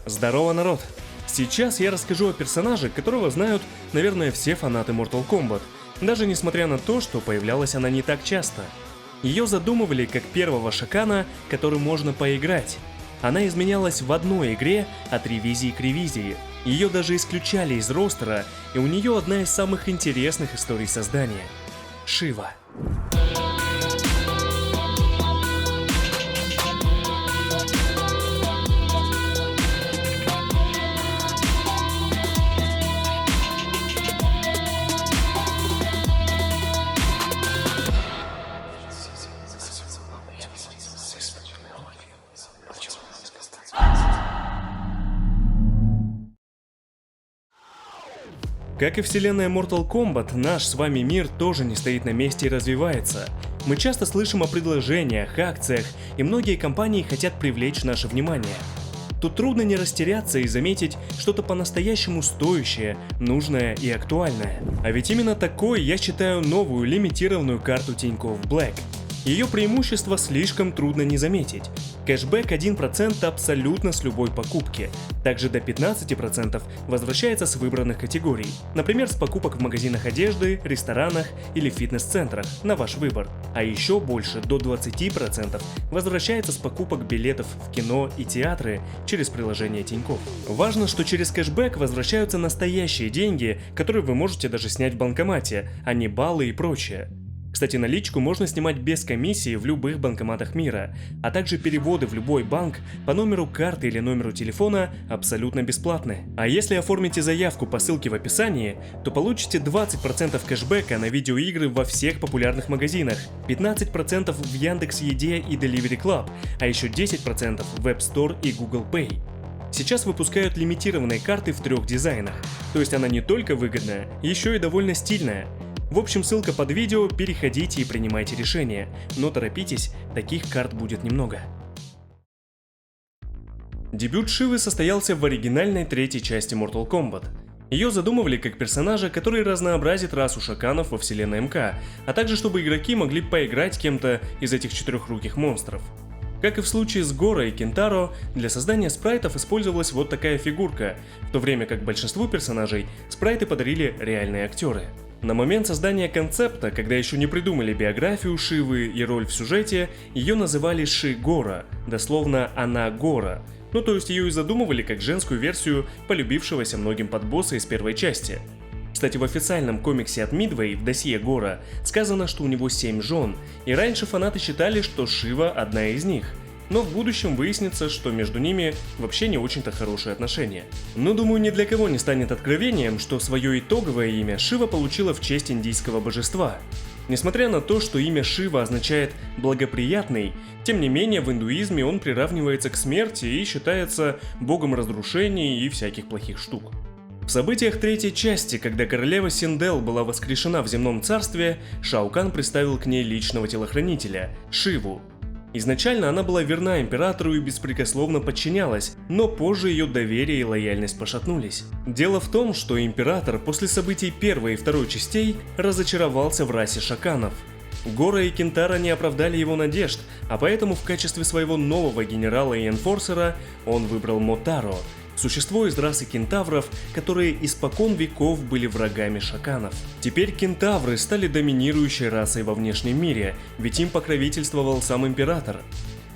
Здорово, народ! Сейчас я расскажу о персонаже, которого знают, наверное, все фанаты Mortal Kombat, даже несмотря на то, что появлялась она не так часто. Ее задумывали как первого Шакана, которым можно поиграть. Она изменялась в одной игре от ревизии к ревизии. Ее даже исключали из ростера, и у нее одна из самых интересных историй создания – Шива. Как и вселенная Mortal Kombat, наш с вами мир тоже не стоит на месте и развивается. Мы часто слышим о предложениях, акциях, и многие компании хотят привлечь наше внимание. Тут трудно не растеряться и заметить что-то по-настоящему стоящее, нужное и актуальное. А ведь именно такой я считаю новую лимитированную карту Тинькофф Black. Ее преимущество слишком трудно не заметить. Кэшбэк 1% абсолютно с любой покупки. Также до 15% возвращается с выбранных категорий. Например, с покупок в магазинах одежды, ресторанах или фитнес-центрах, на ваш выбор. А еще больше, до 20% возвращается с покупок билетов в кино и театры через приложение Тинькофф. Важно, что через кэшбэк возвращаются настоящие деньги, которые вы можете даже снять в банкомате, а не баллы и прочее. Кстати, наличку можно снимать без комиссии в любых банкоматах мира, а также переводы в любой банк по номеру карты или номеру телефона абсолютно бесплатны. А если оформите заявку по ссылке в описании, то получите 20% кэшбэка на видеоигры во всех популярных магазинах, 15% в Яндекс.Еде и Delivery Club, а еще 10% в App Store и Google Pay. Сейчас выпускают лимитированные карты в 3 дизайнах, то есть она не только выгодная, еще и довольно стильная. В общем, ссылка под видео, переходите и принимайте решение, но торопитесь, таких карт будет немного. Дебют Шивы состоялся в оригинальной 3-й части Mortal Kombat. Ее задумывали как персонажа, который разнообразит расу шаканов во вселенной МК, а также чтобы игроки могли поиграть кем-то из этих четырехруких монстров. Как и в случае с Горо и Кентаро, для создания спрайтов использовалась вот такая фигурка, в то время как большинству персонажей спрайты подарили реальные актеры. На момент создания концепта, когда еще не придумали биографию Шивы и роль в сюжете, ее называли Ши-Гора, дословно «она Гора», ну то есть ее и задумывали как женскую версию полюбившегося многим подбосса из первой части. Кстати, в официальном комиксе от Midway в досье Гора сказано, что у него 7 жен, и раньше фанаты считали, что Шива одна из них. Но в будущем выяснится, что между ними вообще не очень-то хорошие отношения. Но думаю, ни для кого не станет откровением, что свое итоговое имя Шива получила в честь индийского божества. Несмотря на то, что имя Шива означает «благоприятный», тем не менее в индуизме он приравнивается к смерти и считается богом разрушений и всяких плохих штук. В событиях 3-й части, когда королева Синдел была воскрешена в земном царстве, Шао Кан представил к ней личного телохранителя – Шиву. Изначально она была верна императору и беспрекословно подчинялась, но позже ее доверие и лояльность пошатнулись. Дело в том, что император после событий 1-й и 2-й частей разочаровался в расе шаканов. Горо и Кентаро не оправдали его надежд, а поэтому в качестве своего нового генерала и энфорсера он выбрал Мотаро, существо из расы кентавров, которые испокон веков были врагами шаканов. Теперь кентавры стали доминирующей расой во внешнем мире, ведь им покровительствовал сам император.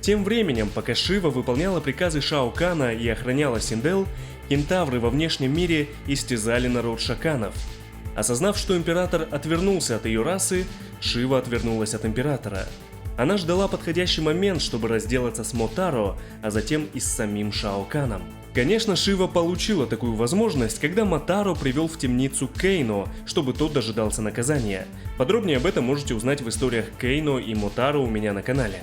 Тем временем, пока Шива выполняла приказы Шао Кана и охраняла Синдел, кентавры во внешнем мире истязали народ шаканов. Осознав, что император отвернулся от ее расы, Шива отвернулась от императора. Она ждала подходящий момент, чтобы разделаться с Мотаро, а затем и с самим Шао Каном. Конечно, Шива получила такую возможность, когда Мотаро привел в темницу Кейно, чтобы тот дожидался наказания. Подробнее об этом можете узнать в историях Кейно и Мотаро у меня на канале.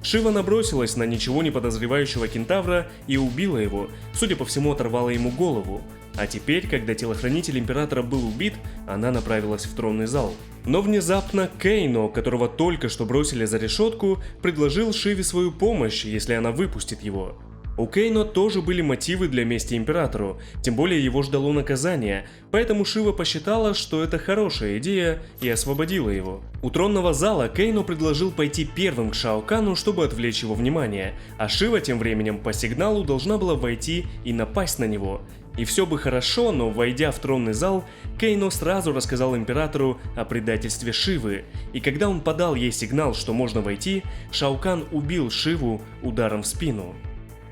Шива набросилась на ничего не подозревающего кентавра и убила его, судя по всему, оторвала ему голову. А теперь, когда телохранитель императора был убит, она направилась в тронный зал. Но внезапно Кейно, которого только что бросили за решетку, предложил Шиве свою помощь, если она выпустит его. У Кейно тоже были мотивы для мести императору, тем более его ждало наказание, поэтому Шива посчитала, что это хорошая идея и освободила его. У тронного зала Кейно предложил пойти первым к Шао Кану, чтобы отвлечь его внимание, а Шива тем временем по сигналу должна была войти и напасть на него. И все бы хорошо, но войдя в тронный зал, Кейно сразу рассказал императору о предательстве Шивы, и когда он подал ей сигнал, что можно войти, Шао Кан убил Шиву ударом в спину.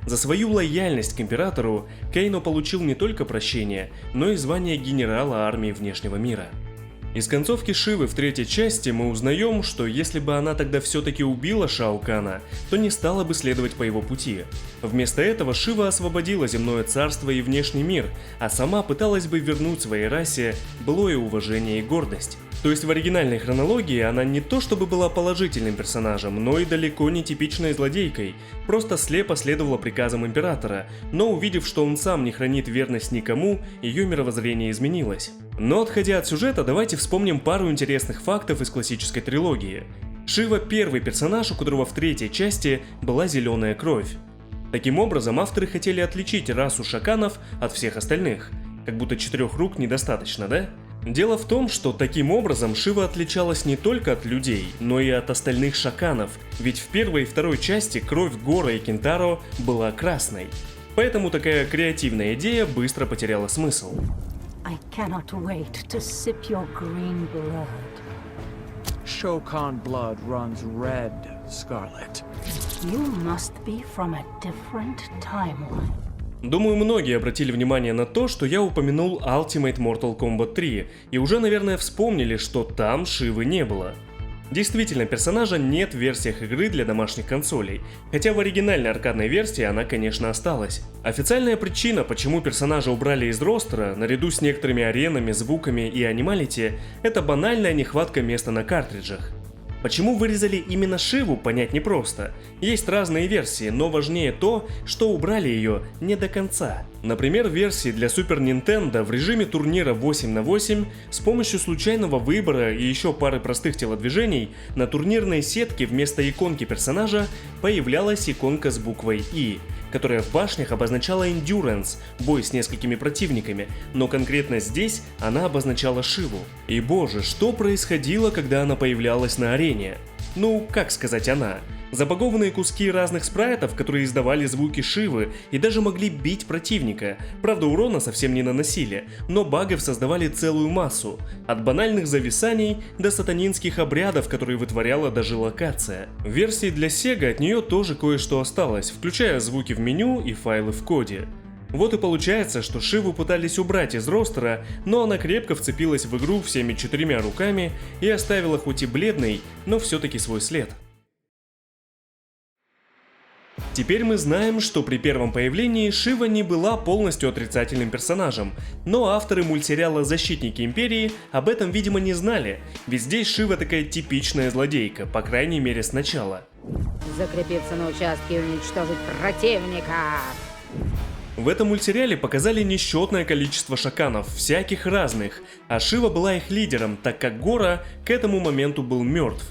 За свою лояльность к императору Кейно получил не только прощение, но и звание генерала армии внешнего мира. Из концовки Шивы в третьей части мы узнаем, что если бы она тогда все-таки убила Шао Кана, то не стала бы следовать по его пути. Вместо этого Шива освободила земное царство и внешний мир, а сама пыталась бы вернуть своей расе былое уважение и гордость. То есть в оригинальной хронологии она не то чтобы была положительным персонажем, но и далеко не типичной злодейкой, просто слепо следовала приказам императора, но увидев, что он сам не хранит верность никому, ее мировоззрение изменилось. Но отходя от сюжета, давайте вспомним пару интересных фактов из классической трилогии. Шива первый персонаж, у которого в третьей части была зеленая кровь. Таким образом, авторы хотели отличить расу шаканов от всех остальных. Как будто 4 рук недостаточно, да? Дело в том, что таким образом Шива отличалась не только от людей, но и от остальных шаканов, ведь в первой и второй части кровь Гора и Кентаро была красной. Поэтому такая креативная идея быстро потеряла смысл. I cannot wait to sip your green blood. Shao Kahn blood runs red, Scarlet. You must be from a different timeline. Думаю, многие обратили внимание на то, что я упомянул Ultimate Mortal Kombat 3, и уже, наверное, вспомнили, что там Шивы не было. Действительно, персонажа нет в версиях игры для домашних консолей, хотя в оригинальной аркадной версии она, конечно, осталась. Официальная причина, почему персонажа убрали из ростера, наряду с некоторыми аренами, звуками и анималити, это банальная нехватка места на картриджах. Почему вырезали именно Шиву, понять непросто. Есть разные версии, но важнее то, что убрали ее не до конца. Например, в версии для Super Nintendo в режиме турнира 8 на 8 с помощью случайного выбора и еще пары простых телодвижений на турнирной сетке вместо иконки персонажа появлялась иконка с буквой «И», которая в башнях обозначала Endurance, бой с несколькими противниками, но конкретно здесь она обозначала Шиву. И боже, что происходило, когда она появлялась на арене? Ну, как сказать она? Забагованные куски разных спрайтов, которые издавали звуки Шивы и даже могли бить противника. Правда, урона совсем не наносили, но багов создавали целую массу. От банальных зависаний до сатанинских обрядов, которые вытворяла даже локация. В версии для Sega от нее тоже кое-что осталось, включая звуки в меню и файлы в коде. Вот и получается, что Шиву пытались убрать из ростера, но она крепко вцепилась в игру всеми 4 руками и оставила хоть и бледный, но все-таки свой след. Теперь мы знаем, что при первом появлении Шива не была полностью отрицательным персонажем, но авторы мультсериала «Защитники Империи» об этом, видимо, не знали, ведь здесь Шива такая типичная злодейка, по крайней мере сначала. Закрепиться на участке и уничтожить противника. В этом мультсериале показали несчетное количество шаканов, всяких разных, а Шива была их лидером, так как Гора к этому моменту был мертв.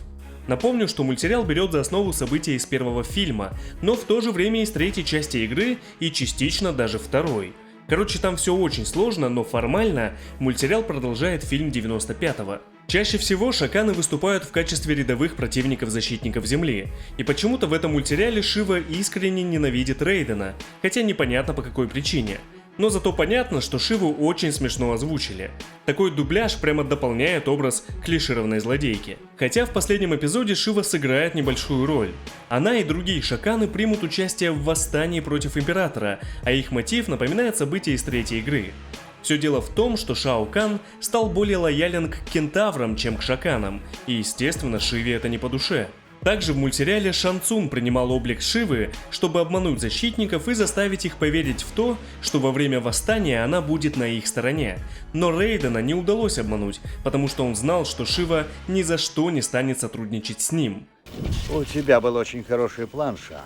Напомню, что мультсериал берет за основу события из первого фильма, но в то же время из третьей части игры и частично даже второй. Короче, там все очень сложно, но формально мультсериал продолжает фильм 95-го. Чаще всего шаканы выступают в качестве рядовых противников защитников Земли, и почему-то в этом мультсериале Шива искренне ненавидит Рейдена, хотя непонятно по какой причине. Но зато понятно, что Шиву очень смешно озвучили. Такой дубляж прямо дополняет образ клишированной злодейки. Хотя в последнем эпизоде Шива сыграет небольшую роль. Она и другие шаканы примут участие в восстании против Императора, а их мотив напоминает события из третьей игры. Все дело в том, что Шао Кан стал более лоялен к кентаврам, чем к шаканам, и естественно Шиве это не по душе. Также в мультсериале Шан Цун принимал облик Шивы, чтобы обмануть защитников и заставить их поверить в то, что во время восстания она будет на их стороне. Но Рейдена не удалось обмануть, потому что он знал, что Шива ни за что не станет сотрудничать с ним. У тебя был очень хороший план, Шан,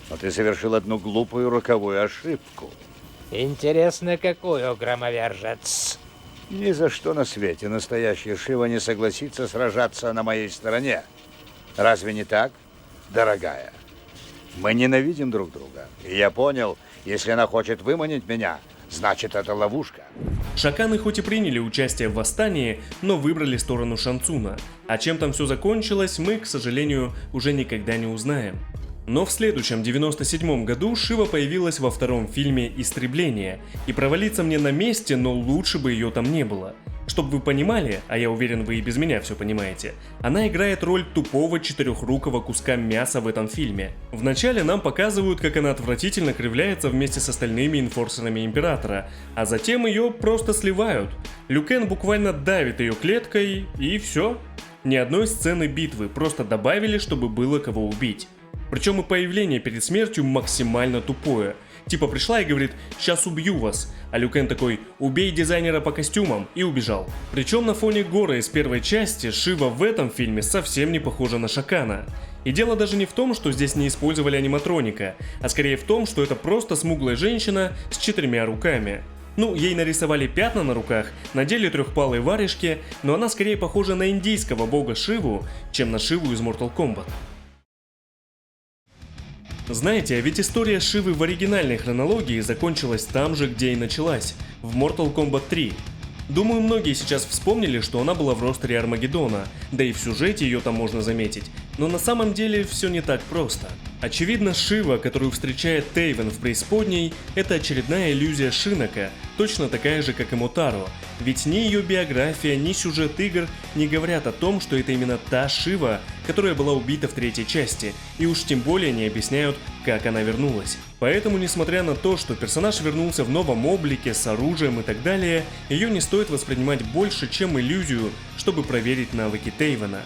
но ты совершил одну глупую роковую ошибку. Интересно, какую, громовержец? Ни за что на свете настоящий Шива не согласится сражаться на моей стороне. Разве не так, дорогая? Мы ненавидим друг друга. И я понял, если она хочет выманить меня, значит, это ловушка. Шаканы хоть и приняли участие в восстании, но выбрали сторону Шан Цуна. А чем там все закончилось, мы, к сожалению, уже никогда не узнаем. Но в следующем 97 году Шива появилась во втором фильме «Истребление», и провалиться мне на месте, но лучше бы ее там не было. Чтобы вы понимали, а я уверен, вы и без меня все понимаете, она играет роль тупого четырехрукого куска мяса в этом фильме. Вначале нам показывают, как она отвратительно кривляется вместе с остальными инфорсерами Императора, а затем ее просто сливают. Лю Кэн буквально давит ее клеткой, и все. Ни одной сцены битвы, просто добавили, чтобы было кого убить. Причем и появление перед смертью максимально тупое. Типа пришла и говорит: «Сейчас убью вас», а Лю Кэн такой: «Убей дизайнера по костюмам», и убежал. Причем на фоне Гора из первой части Шива в этом фильме совсем не похожа на Шакана. И дело даже не в том, что здесь не использовали аниматроника, а скорее в том, что это просто смуглая женщина с 4 руками. Ну, ей нарисовали пятна на руках, надели трехпалые варежки, но она скорее похожа на индийского бога Шиву, чем на Шиву из Mortal Kombat. Знаете, а ведь история Шивы в оригинальной хронологии закончилась там же, где и началась, в Mortal Kombat 3. Думаю, многие сейчас вспомнили, что она была в ростере Армагеддона, да и в сюжете ее там можно заметить, но на самом деле все не так просто. Очевидно, Шива, которую встречает Тейвен в преисподней, это очередная иллюзия Шинока, точно такая же, как и Мотаро, ведь ни ее биография, ни сюжет игр не говорят о том, что это именно та Шива, которая была убита в третьей части, и уж тем более не объясняют, как она вернулась. Поэтому, несмотря на то, что персонаж вернулся в новом облике, с оружием и так далее, ее не стоит воспринимать больше, чем иллюзию, чтобы проверить навыки Тейвена.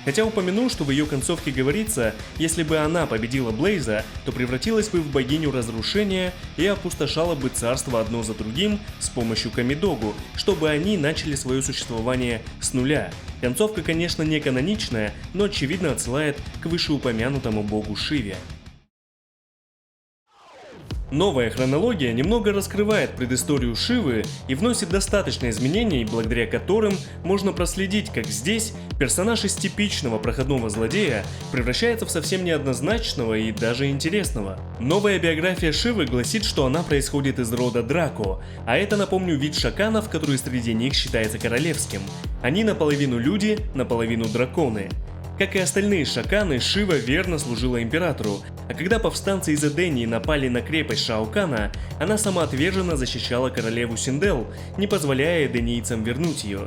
Хотя упомяну, что в ее концовке говорится, если бы она победила Блейза, то превратилась бы в богиню разрушения и опустошала бы царство одно за другим с помощью Камидогу, чтобы они начали свое существование с нуля. Концовка, конечно, не каноничная, но очевидно отсылает к вышеупомянутому богу Шиве. Новая хронология немного раскрывает предысторию Шивы и вносит достаточно изменений, благодаря которым можно проследить, как здесь персонаж из типичного проходного злодея превращается в совсем неоднозначного и даже интересного. Новая биография Шивы гласит, что она происходит из рода Драко, а это, напомню, вид шаканов, который среди них считается королевским. Они наполовину люди, наполовину драконы. Как и остальные шаканы, Шива верно служила императору, а когда повстанцы из Эдении напали на крепость Шао Кана, она самоотверженно защищала королеву Синдел, не позволяя эденийцам вернуть ее.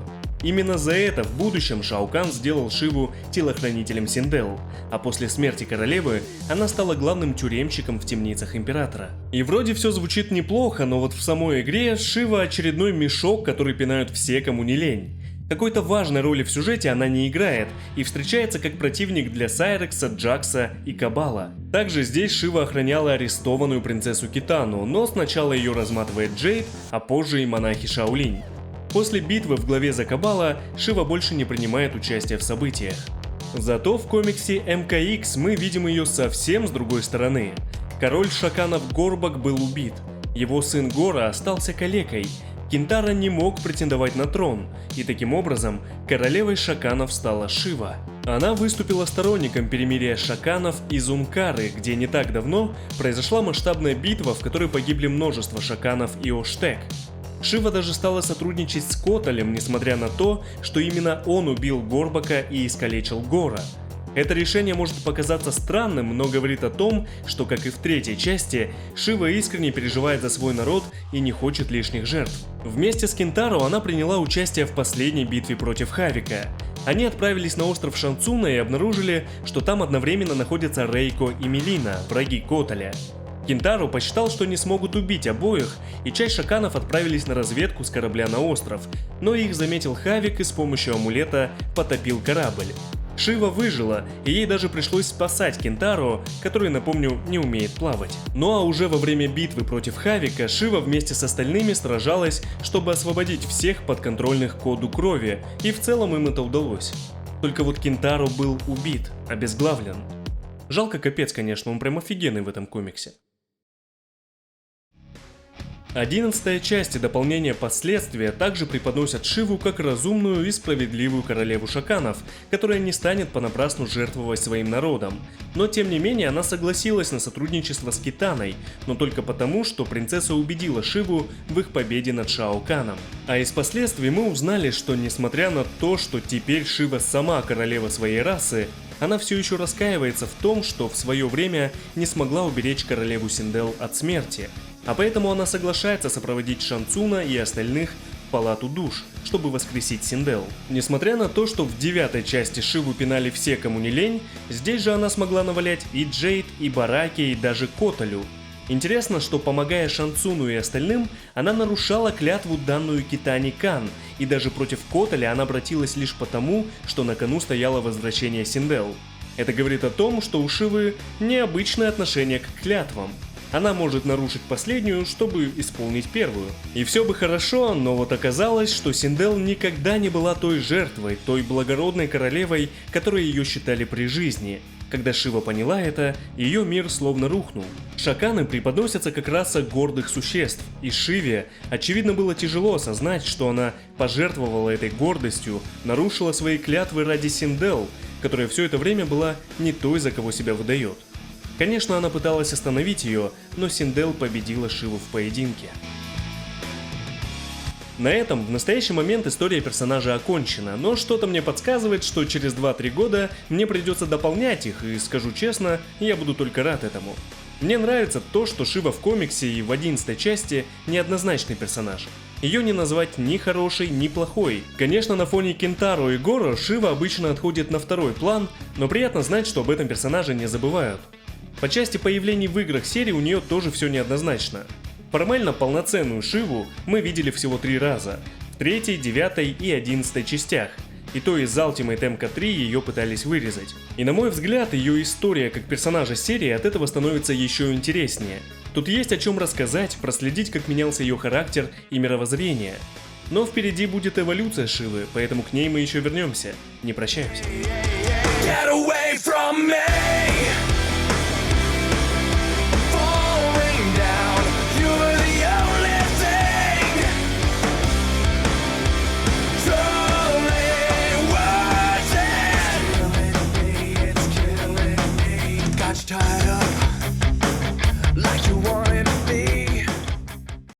Именно за это в будущем Шао Кан сделал Шиву телохранителем Синдел, а после смерти королевы она стала главным тюремщиком в темницах императора. И вроде все звучит неплохо, но вот в самой игре Шива очередной мешок, который пинают все, кому не лень. Какой-то важной роли в сюжете она не играет и встречается как противник для Сайрекса, Джакса и Кабала. Также здесь Шива охраняла арестованную принцессу Китану, но сначала ее разматывает Джейд, а позже и монахи Шаолинь. После битвы в главе за Кабала Шива больше не принимает участия в событиях. Зато в комиксе МКХ мы видим ее совсем с другой стороны. Король шаканов Горбак был убит, его сын Гора остался калекой, Кинтара не мог претендовать на трон, и таким образом королевой шаканов стала Шива. Она выступила сторонником перемирия шаканов и Зункары, где не так давно произошла масштабная битва, в которой погибли множество шаканов и Оштек. Шива даже стала сотрудничать с Коталем, несмотря на то, что именно он убил Горбака и искалечил Гора. Это решение может показаться странным, но говорит о том, что, как и в третьей части, Шива искренне переживает за свой народ и не хочет лишних жертв. Вместе с Кинтаро она приняла участие в последней битве против Хавика. Они отправились на остров Шан Цуна и обнаружили, что там одновременно находятся Рейко и Мелина, враги Коталя. Кинтаро посчитал, что не смогут убить обоих, и часть шаканов отправились на разведку с корабля на остров, но их заметил Хавик и с помощью амулета потопил корабль. Шива выжила, и ей даже пришлось спасать Кинтаро, который, напомню, не умеет плавать. Ну а уже во время битвы против Хавика Шива вместе с остальными сражалась, чтобы освободить всех подконтрольных коду крови, и в целом им это удалось. Только вот Кинтаро был убит, обезглавлен. Жалко капец, конечно, он прям офигенный в этом комиксе. 11-я часть и дополнение «Последствия» также преподносят Шиву как разумную и справедливую королеву шаканов, которая не станет понапрасну жертвовать своим народом. Но тем не менее она согласилась на сотрудничество с Китаной, но только потому, что принцесса убедила Шиву в их победе над Шао Каном. А из последствий мы узнали, что несмотря на то, что теперь Шива сама королева своей расы, она все еще раскаивается в том, что в свое время не смогла уберечь королеву Синдел от смерти. А поэтому она соглашается сопроводить Шан Цуна и остальных в палату душ, чтобы воскресить Синдел. Несмотря на то, что в 9-й части Шиву пинали все, кому не лень, здесь же она смогла навалять и Джейд, и Бараки, и даже Коталю. Интересно, что помогая Шан Цуну и остальным, она нарушала клятву, данную Китани Кан, и даже против Коталя она обратилась лишь потому, что на кону стояло возвращение Синдел. Это говорит о том, что у Шивы необычное отношение к клятвам. Она может нарушить последнюю, чтобы исполнить первую. И все бы хорошо, но вот оказалось, что Синдел никогда не была той жертвой, той благородной королевой, которой ее считали при жизни. Когда Шива поняла это, ее мир словно рухнул. Шаканы преподносятся как раса гордых существ, и Шиве, очевидно, было тяжело осознать, что она пожертвовала этой гордостью, нарушила свои клятвы ради Синдел, которая все это время была не той, за кого себя выдает. Конечно, она пыталась остановить ее, но Синдел победила Шиву в поединке. На этом в настоящий момент история персонажа окончена, но что-то мне подсказывает, что через 2-3 года мне придется дополнять их, и скажу честно, я буду только рад этому. Мне нравится то, что Шива в комиксе и в 11-й части неоднозначный персонаж. Ее не назвать ни хорошей, ни плохой. Конечно, на фоне Кентаро и Горо Шива обычно отходит на второй план, но приятно знать, что об этом персонаже не забывают. По части появлений в играх серии у нее тоже все неоднозначно. Формально полноценную Шиву мы видели всего 3 раза, в 3-й, 9-й и 11-й частях, и то из Ultimate MK3 ее пытались вырезать. И на мой взгляд, ее история как персонажа серии от этого становится еще интереснее. Тут есть о чем рассказать, проследить, как менялся ее характер и мировоззрение. Но впереди будет эволюция Шивы, поэтому к ней мы еще вернемся. Не прощаемся. Get away from me.